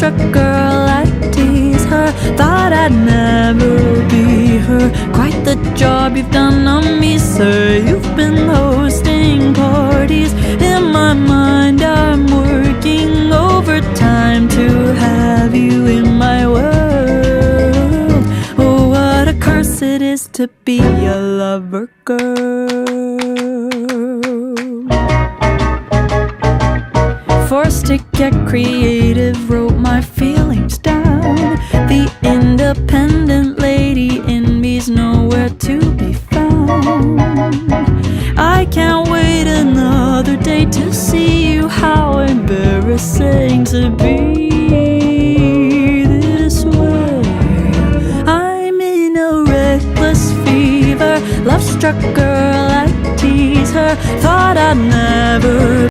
love-struck girl, I tease her. Thought I'd never be her. Quite the job you've done on me, sir. You've been hosting parties. In my mind I'm working overtime to have you in my world. Oh, what a curse it is to be a lover girl. Forced to get creative, wrote my feelings down. The independent lady in me's nowhere to be found. I can't wait another day to see you. How embarrassing to be this way. I'm in a reckless fever, love-struck girl, I tease her. Thought I'd never